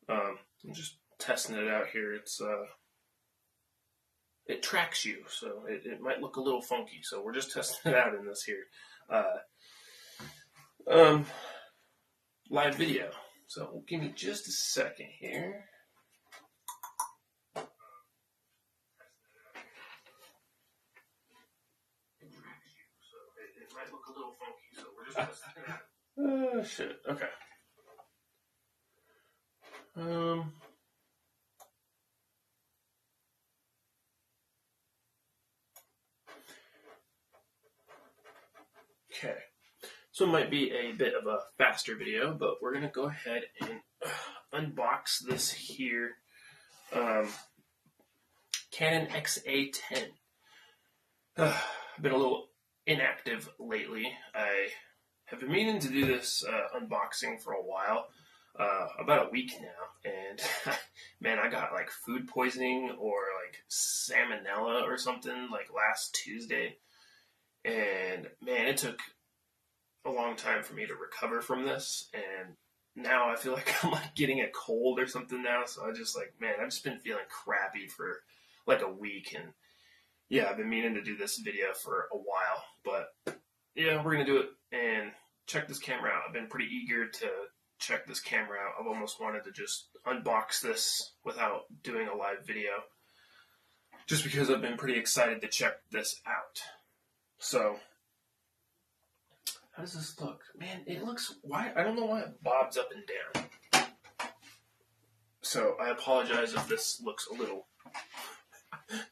I'm just testing it out here. It tracks you, so it might look a little funky. So we're just testing it out in this here live video. So give me just a second here. It might look a little funky, so we're just testing it out. Oh shit. Okay. Okay. So it might be a bit of a faster video, but we're gonna go ahead and unbox this here Canon XA10. I've been a little inactive lately. I have been meaning to do this unboxing for a while, about a week now, and man, I got like food poisoning or like salmonella or something like last Tuesday, and man, it took a long time for me to recover from this, and now I feel like I'm like getting a cold or something now, so I've just been feeling crappy for like a week, and yeah, I've been meaning to do this video for a while, but yeah, we're gonna do it and check this camera out. I've been pretty eager to check this camera out. I've almost wanted to just unbox this without doing a live video, just because I've been pretty excited to check this out. So, how does this look? Man, it looks, I don't know why it bobs up and down. So, I apologize if this looks a little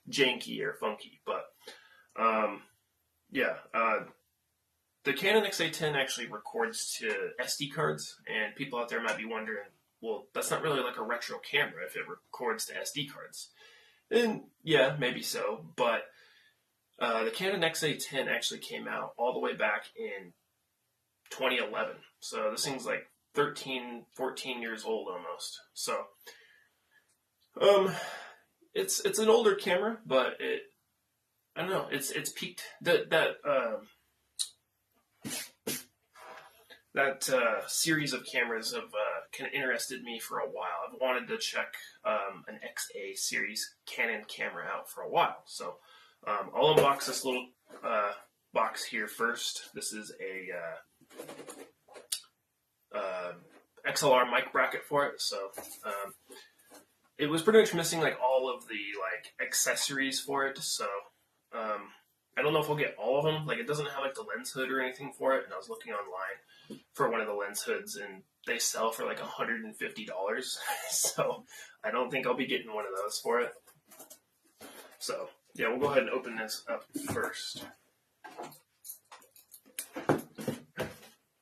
janky or funky, but the Canon XA10 actually records to SD cards, and people out there might be wondering, well, that's not really like a retro camera if it records to SD cards. And yeah, maybe so, but the Canon XA10 actually came out all the way back in 2011, so this thing's like 13, 14 years old almost. So it's an older camera, but I don't know, it's peaked. That series of cameras have kind of interested me for a while. I've wanted to check an XA series Canon camera out for a while. So I'll unbox this little box here first. This is a XLR mic bracket for it. So it was pretty much missing like all of the like accessories for it. So I don't know if we'll get all of them. Like, it doesn't have like the lens hood or anything for it. And I was looking online for one of the lens hoods, and they sell for like $150. So I don't think I'll be getting one of those for it. So yeah, we'll go ahead and open this up first.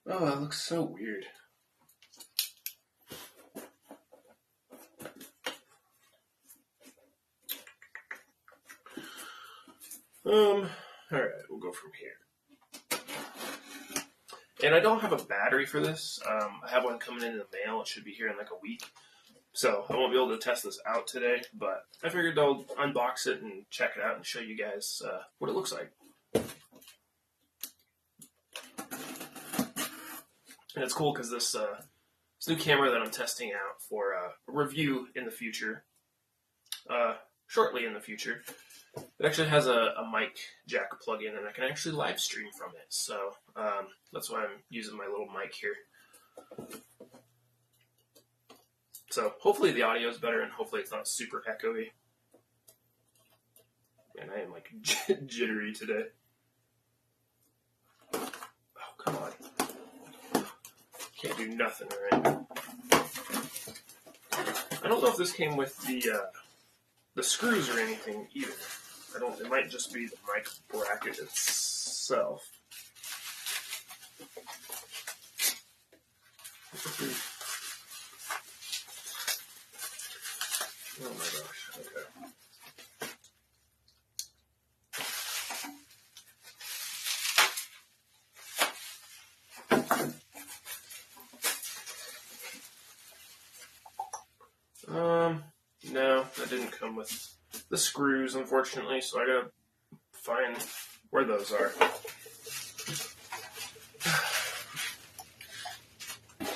Oh, that looks so weird. Alright, we'll go from here. And I don't have a battery for this. I have one coming in the mail. It should be here in like a week. So I won't be able to test this out today, but I figured I'll unbox it and check it out and show you guys what it looks like. And it's cool because this new camera that I'm testing out for a review in the future, shortly in the future, it actually has a mic jack plug-in, and I can actually live stream from it. So that's why I'm using my little mic here. So hopefully the audio is better, and hopefully it's not super echoey. Man, I am like jittery today. Oh, come on. Can't do nothing, right? I don't know if this came with the screws or anything either. It might just be the mic bracket itself. Oh my gosh, okay. No, that didn't come with the screws, unfortunately, so I gotta find where those are.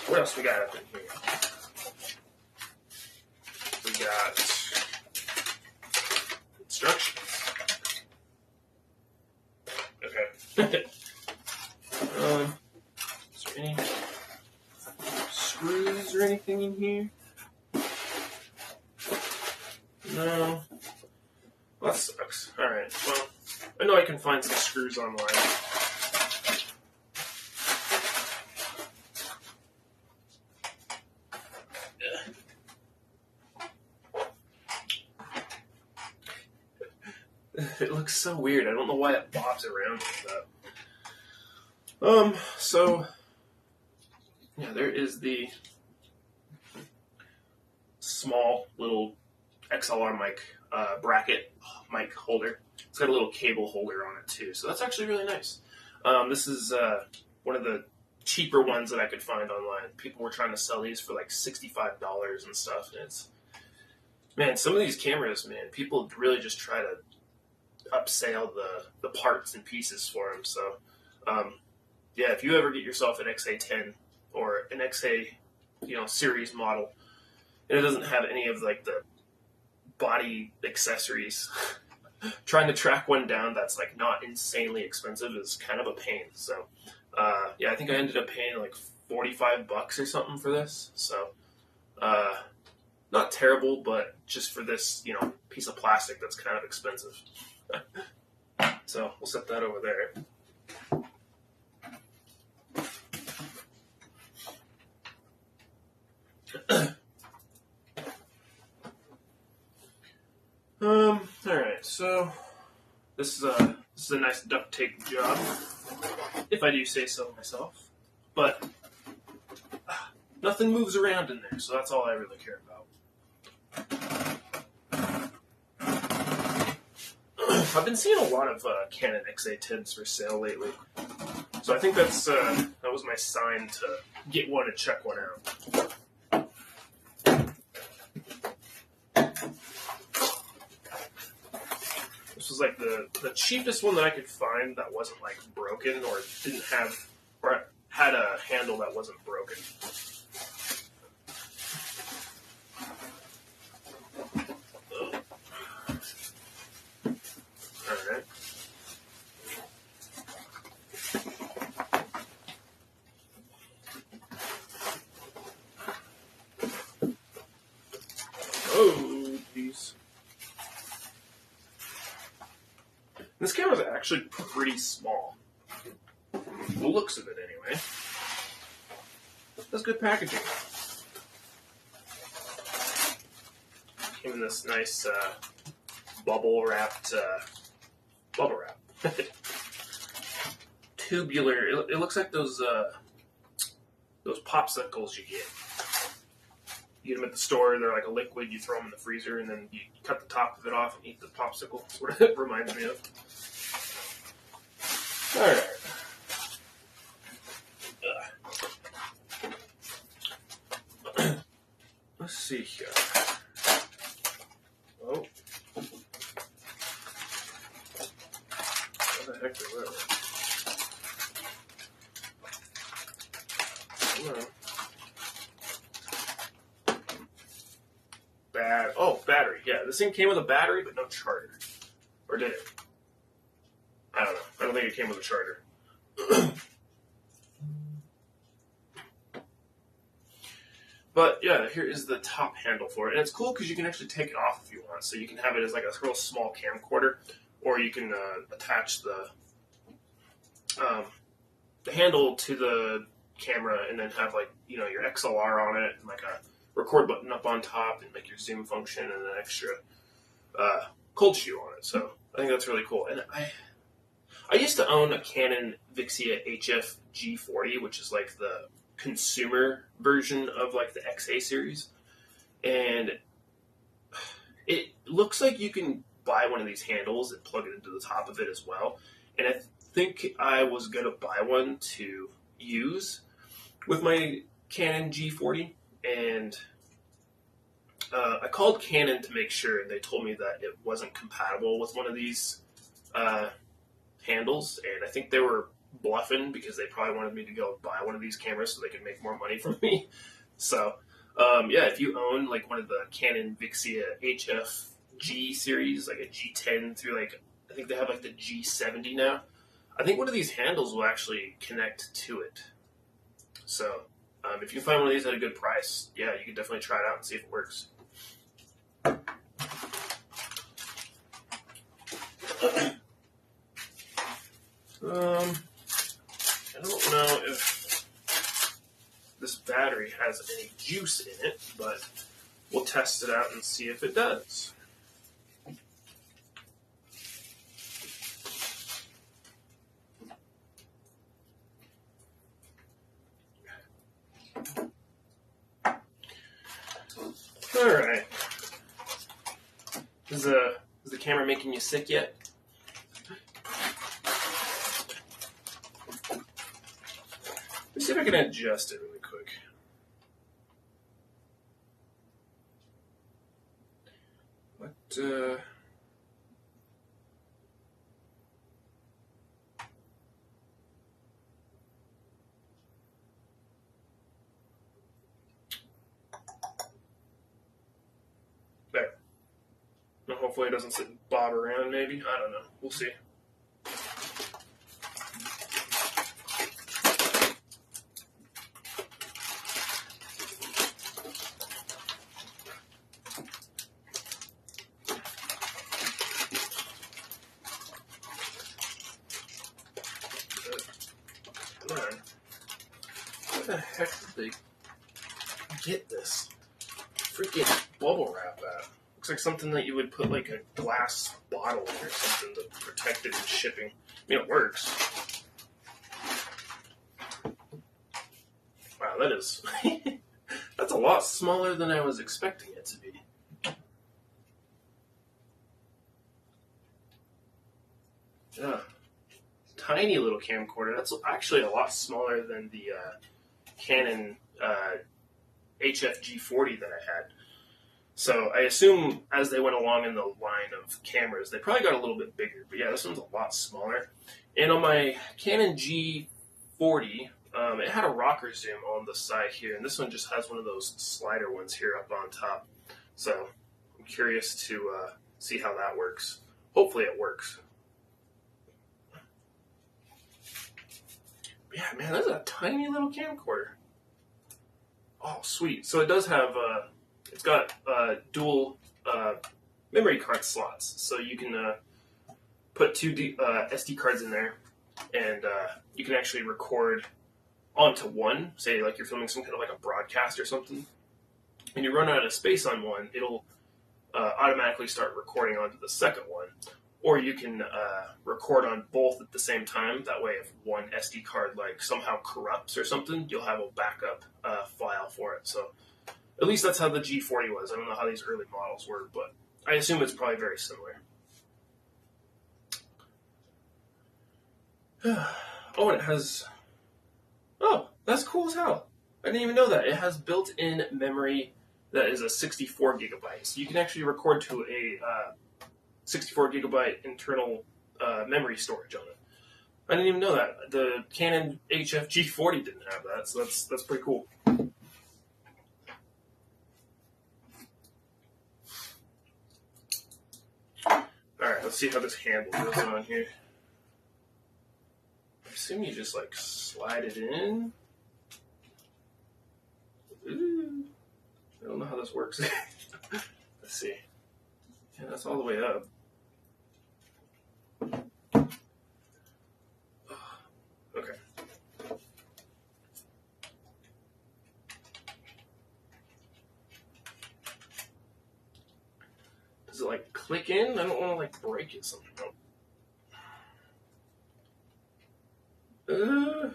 What else we got up in here? got instructions. Okay. Is there any screws or anything in here? No. Well, that sucks. Alright, well, I know I can find some screws online. It looks so weird. I don't know why it bobs around like that. So, yeah, there is the small little XLR mic bracket mic holder. It's got a little cable holder on it too, so that's actually really nice. This is one of the cheaper ones that I could find online. People were trying to sell these for like $65 and stuff, and it's, man, some of these cameras, man, people really just try to upsell the parts and pieces for them. So, yeah, if you ever get yourself an XA10 or an XA, series model, and it doesn't have any of like the body accessories, trying to track one down that's like not insanely expensive is kind of a pain. So, yeah, I think I ended up paying like $45 or something for this. So, not terrible, but just for this, piece of plastic that's kind of expensive. So we'll set that over there. Alright, so this is a nice duct tape job, if I do say so myself. But nothing moves around in there, so that's all I really care about. I've been seeing a lot of Canon XA10s for sale lately, so I think that was my sign to get one and check one out. This was like the cheapest one that I could find that wasn't like broken or didn't have, or had a handle that wasn't broken. Alright. Oh, jeez. This camera's actually pretty small. The looks of it, anyway. That's good packaging. Came in this nice bubble wrap. Tubular. It looks like those popsicles you get. You get them at the store. They're like a liquid. You throw them in the freezer, and then you cut the top of it off and eat the popsicle. That's what it reminds me of. All right. Let's see here. Oh. What the heck is that? Battery. Yeah, this thing came with a battery, but no charger. Or did it? I don't know. I don't think it came with a charger. But yeah, here is the top handle for it. And it's cool because you can actually take it off if you want. So you can have it as like a real small camcorder, or you can attach the handle to the camera and then have like, your XLR on it and like a record button up on top and like your zoom function and an extra cold shoe on it. So I think that's really cool. And I used to own a Canon Vixia HF G40, which is like the consumer version of like the XA series. And it looks like you can buy one of these handles and plug it into the top of it as well. And I think I was going to buy one to use with my Canon G40. And I called Canon to make sure, and they told me that it wasn't compatible with one of these handles. And I think they were bluffing because they probably wanted me to go buy one of these cameras so they could make more money from me. So Yeah, if you own like one of the Canon Vixia HFG series, like a G10 through like, I think they have like the G70 now. I think one of these handles will actually connect to it. So if you find one of these at a good price, yeah, you can definitely try it out and see if it works. I don't know if this battery has any juice in it, but we'll test it out and see if it does. Alright. Is the camera making you sick yet? Let's see if I can adjust it really quick. What, there. Now hopefully it doesn't sit and bob around, maybe. I don't know. We'll see. Man, where the heck did they get this freaking bubble wrap at? Looks like something that you would put like a glass bottle in or something to protect it in shipping. I mean, it works. Wow, that is... that's a lot smaller than I was expecting it to be. Yeah. Tiny little camcorder. That's actually a lot smaller than the Canon HFG40 that I had. So I assume as they went along in the line of cameras, they probably got a little bit bigger. But yeah, this one's a lot smaller. And on my Canon G40, it had a rocker zoom on the side here. And this one just has one of those slider ones here up on top. So I'm curious to see how that works. Hopefully it works. Yeah, man, that's a tiny little camcorder. Oh, sweet. So it does have, it's got dual memory card slots. So you can put two SD cards in there, and you can actually record onto one. Say, like you're filming some kind of like a broadcast or something, and you run out of space on one, it'll automatically start recording onto the second one. Or you can record on both at the same time. That way, if one SD card like somehow corrupts or something, you'll have a backup file for it. So at least that's how the G40 was. I don't know how these early models were, but I assume it's probably very similar. Oh, and it has... Oh, that's cool as hell. I didn't even know that. It has built-in memory that is a 64 gigabytes. So you can actually record to a 64 gigabyte internal memory storage on it. I didn't even know that. The Canon HFG40 didn't have that, so that's pretty cool. Alright, let's see how this handle goes on here. I assume you just like slide it in. Ooh. I don't know how this works. Let's see. Yeah, that's all the way up. Okay. Does it like click in? I don't want to like break it somehow. I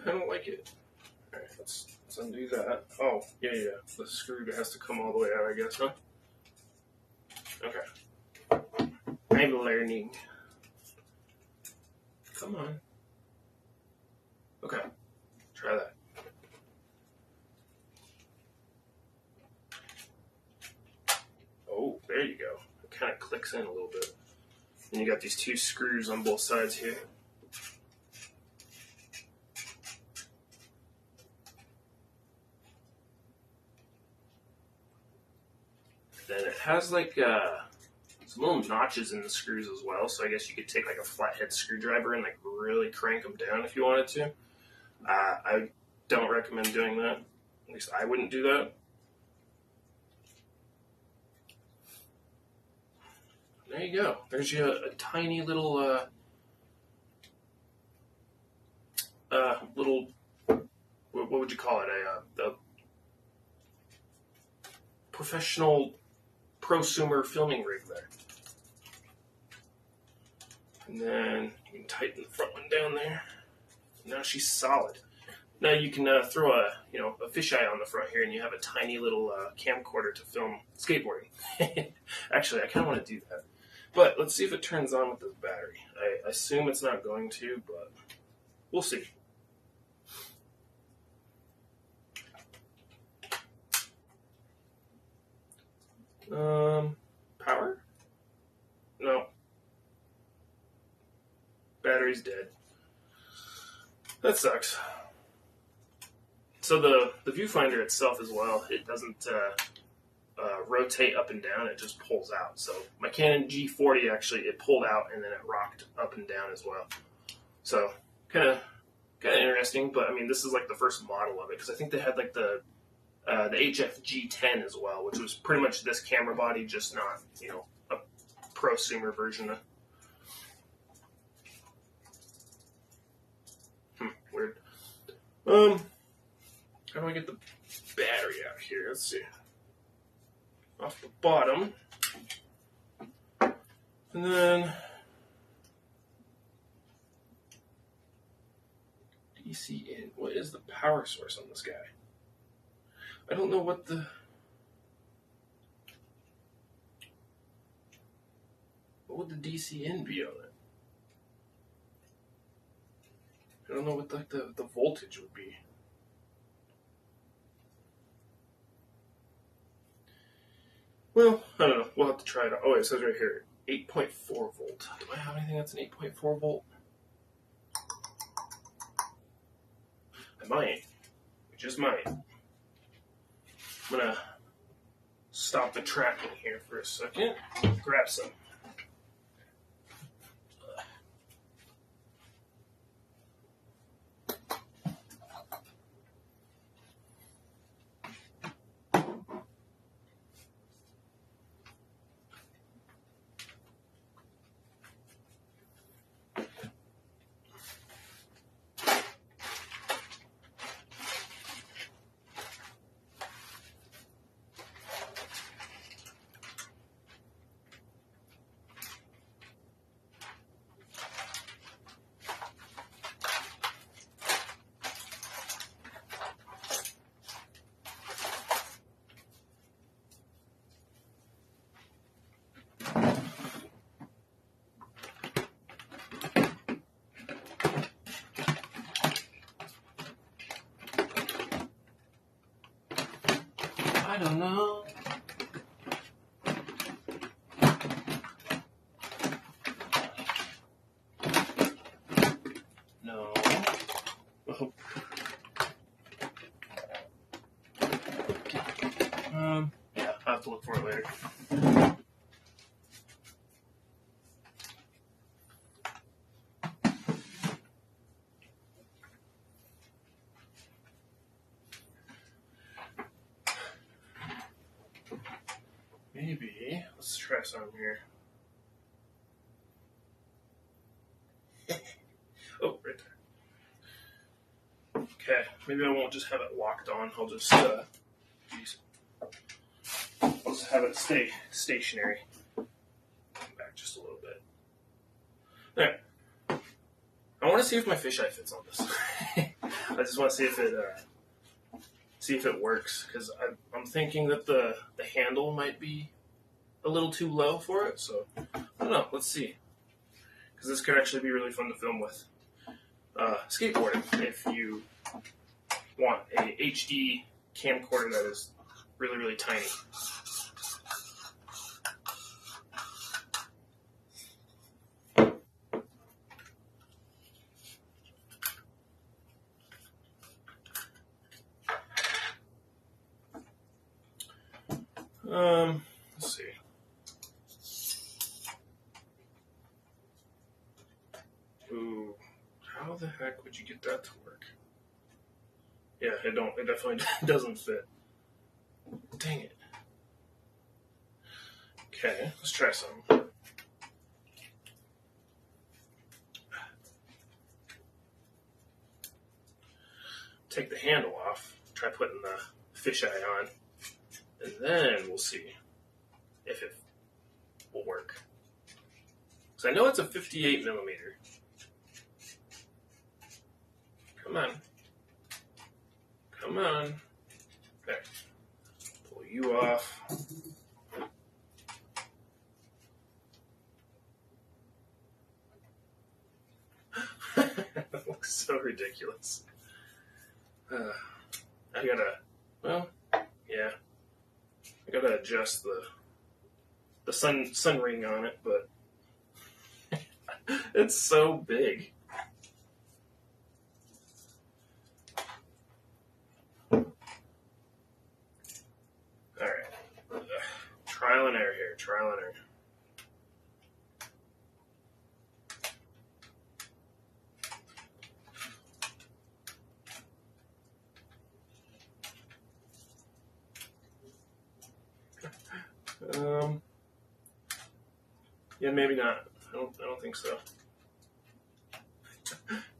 don't like it. Alright, let's undo that. Oh, yeah. The screw has to come all the way out, I guess, huh? Okay. I'm learning. Come on. Okay. Try that. Oh, there you go. It kind of clicks in a little bit. And you got these two screws on both sides here. and it has like some little notches in the screws as well. So I guess you could take like a flathead screwdriver and like really crank them down if you wanted to. I don't recommend doing that. At least I wouldn't do that. There you go. There's a tiny little little, what would you call it? A professional prosumer filming rig there. And then you can tighten the front one down there. Now she's solid. Now you can throw a fisheye on the front here, and you have a tiny little camcorder to film skateboarding. Actually, I kind of want to do that. But let's see if it turns on with this battery. I assume it's not going to, but we'll see. Power? No. Battery's dead. That sucks. So the viewfinder itself as well, it doesn't rotate up and down, it just pulls out. So my Canon G40 actually, it pulled out and then it rocked up and down as well. So kind of interesting, but I mean, this is like the first model of it, because I think they had like the XA10 as well, which was pretty much this camera body, just not, a prosumer version. Weird. How do I get the battery out here? Let's see. Off the bottom. And then DC in. What is the power source on this guy? I don't know what would the DC in be on it? I don't know what the voltage would be. Well, I don't know. We'll have to try it out. Oh, it says right here, 8.4 volt. Do I have anything that's an 8.4 volt? I might. I just might. I'm going to stop the tracking here for a second. Grab some. I don't know. No. Oh. Yeah, I'll have to look for it later. Maybe. Let's try some here. Oh, right there. Okay, maybe I won't just have it locked on. I'll just have it stay stationary. Come back just a little bit. There. I want to see if my fisheye fits on this. I just want to see if it works, because I'm thinking that the handle might be a little too low for it, so I don't know. Let's see, because this could actually be really fun to film with skateboarding if you want a HD camcorder that is really, really tiny. Let's see. Ooh, how the heck would you get that to work? Yeah, it definitely doesn't fit. Dang it. Okay, let's try some. Take the handle off, try putting the fisheye on, and then we'll see if it will work. So I know it's a 58 millimeter. Come on. Come on. There. Pull you off. That looks so ridiculous. I gotta adjust the sun ring on it, but it's so big. Alright. Trial and error here, trial and error. Yeah, maybe not. I don't think so.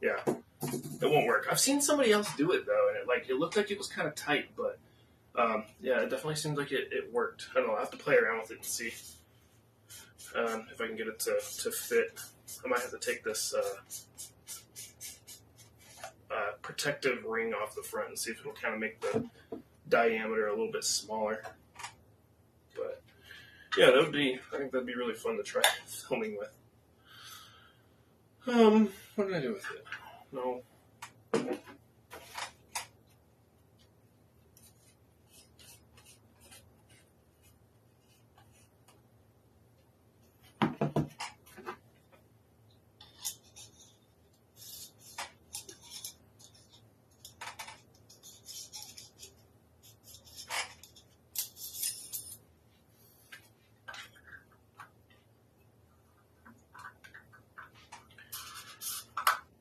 Yeah, it won't work. I've seen somebody else do it though, and it looked like it was kind of tight, but yeah, it definitely seems like it worked. I don't know. I'll have to play around with it and see if I can get it to fit. I might have to take this protective ring off the front and see if it'll kind of make the diameter a little bit smaller. But yeah, I think that'd be really fun to try filming with. What did I do with it? No.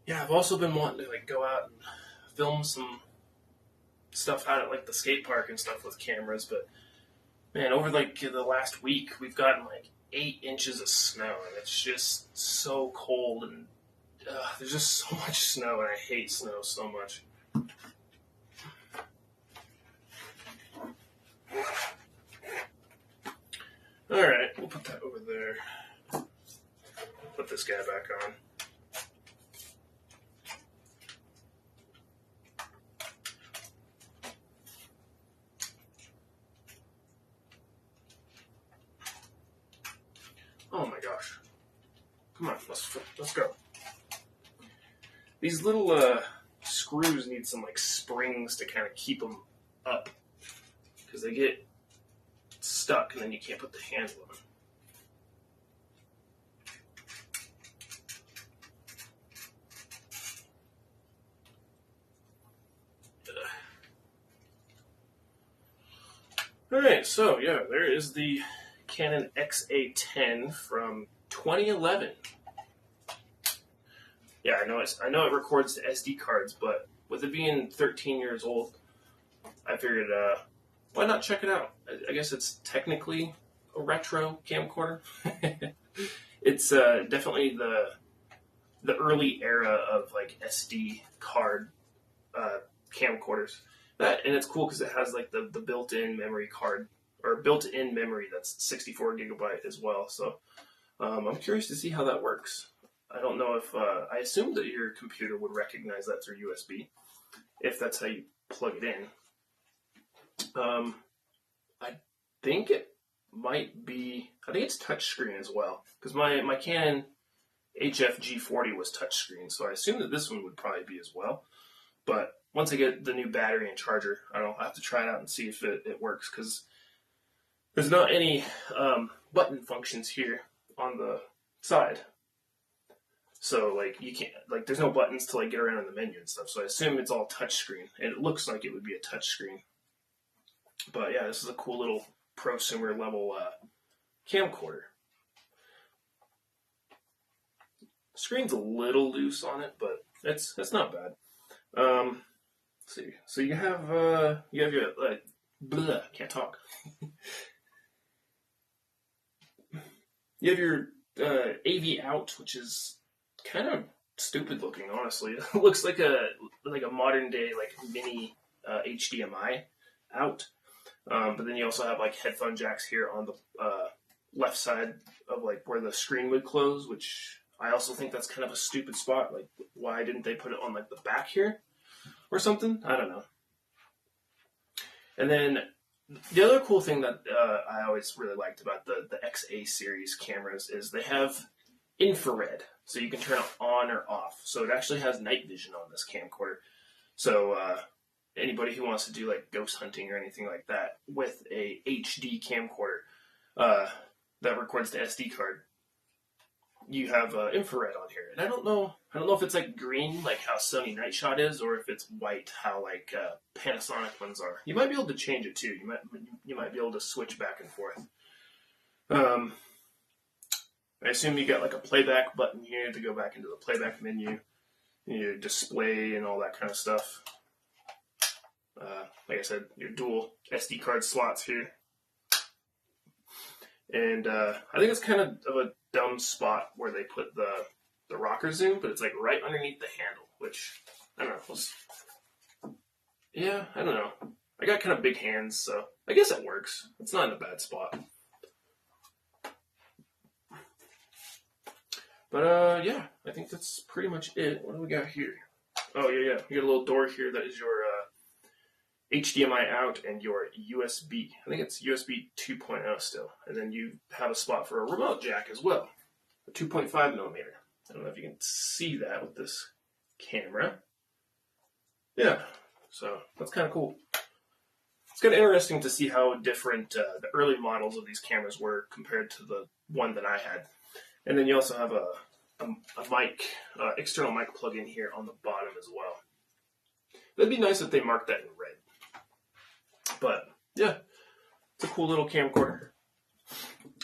Yeah, I've also been wanting to go out and film some stuff out at the skate park and stuff with cameras, but man, over the last week we've gotten 8 inches of snow, and it's just so cold, and there's just so much snow, and I hate snow so much. Alright, we'll put that over there. Put this guy back on. Oh my gosh. Come on, let's go. These little screws need some springs to kind of keep them up, because they get stuck and then you can't put the handle on. Alright, so yeah, there is the Canon XA10 from 2011. Yeah, I know it records to SD cards, but with it being 13 years old, I figured, why not check it out? I guess it's technically a retro camcorder. It's definitely the early era of SD card camcorders. And it's cool because it has the built-in memory card, or built-in memory that's 64 gigabyte as well. So I'm curious to see how that works. I don't know if I assume that your computer would recognize that through USB, if that's how you plug it in. I think it might be. I think it's touchscreen as well, because my Canon HF-G40 was touchscreen, so I assume that this one would probably be as well. But once I get the new battery and charger, I'll have to try it out and see if it works, because there's not any button functions here on the side. So you can't there's no buttons to get around in the menu and stuff. So I assume it's all touchscreen, and it looks like it would be a touchscreen. But yeah, this is a cool little prosumer level camcorder. Screen's a little loose on it, but it's not bad. Let's see, so you have your can't talk. You have your AV out, which is kind of stupid looking, honestly. It looks like a modern day like mini HDMI out. But then you also have like headphone jacks here on the left side of like where the screen would close, which I also think that's kind of a stupid spot. Like, why didn't they put it on like the back here or something? I don't know. And then the other cool thing that I always really liked about the XA series cameras is they have infrared, so you can turn it on or off. So it actually has night vision on this camcorder. So anybody who wants to do like ghost hunting or anything like that with a HD camcorder that records the SD card, you have infrared on here. And I don't know if it's like green, like how Sony Night Shot is, or if it's white, how like Panasonic ones are. You might be able to change it too. You might be able to switch back and forth. I assume you got like a playback button here to go back into the playback menu, your display and all that kind of stuff. Like I said, your dual SD card slots here. And I think it's kind of a dumb spot where they put the rocker zoom, but it's like right underneath the handle, which, I don't know. I don't know. I got kind of big hands, so I guess it works. It's not in a bad spot. But yeah, I think that's pretty much it. What do we got here? Oh, yeah. You got a little door here that is your HDMI out and your USB. I think it's USB 2.0 still. And then you have a spot for a remote jack as well. A 2.5 millimeter. I don't know if you can see that with this camera. Yeah, so that's kind of cool. It's kind of interesting to see how different the early models of these cameras were compared to the one that I had. And then you also have a mic, external mic plug-in here on the bottom as well. That'd be nice if they marked that in red. But yeah, it's a cool little camcorder.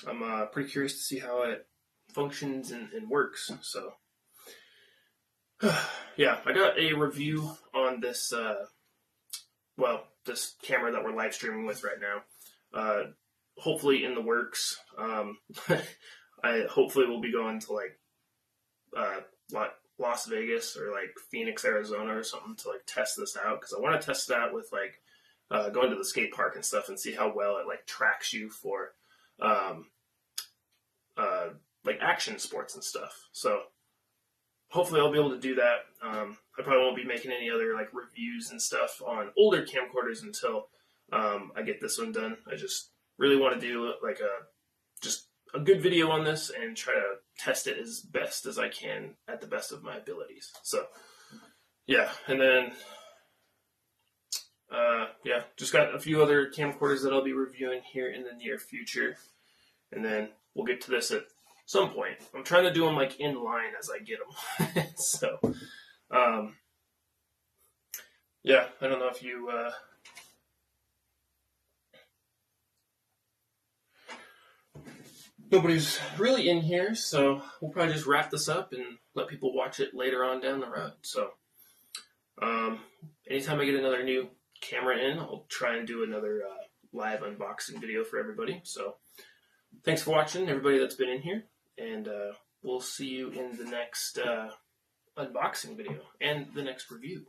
I'm pretty curious to see how it functions and works. So yeah, I got a review on this, this camera that we're live streaming with right now. Hopefully in the works. I hopefully will be going to like Las Vegas or like Phoenix, Arizona or something to like test this out, because I want to test it out with like going to the skate park and stuff and see how well it like tracks you for like action sports and stuff. So hopefully I'll be able to do that. I probably won't be making any other like reviews and stuff on older camcorders until I get this one done. I just really want to do like a good video on this and try to test it as best as I can at the best of my abilities. So yeah, and then just got a few other camcorders that I'll be reviewing here in the near future, and then we'll get to this at some point. I'm trying to do them like in line as I get them. So yeah, I don't know if you nobody's really in here, so we'll probably just wrap this up and let people watch it later on down the road. So anytime I get another new camera in, I'll try and do another live unboxing video for everybody. So thanks for watching, everybody that's been in here, and we'll see you in the next unboxing video and the next review.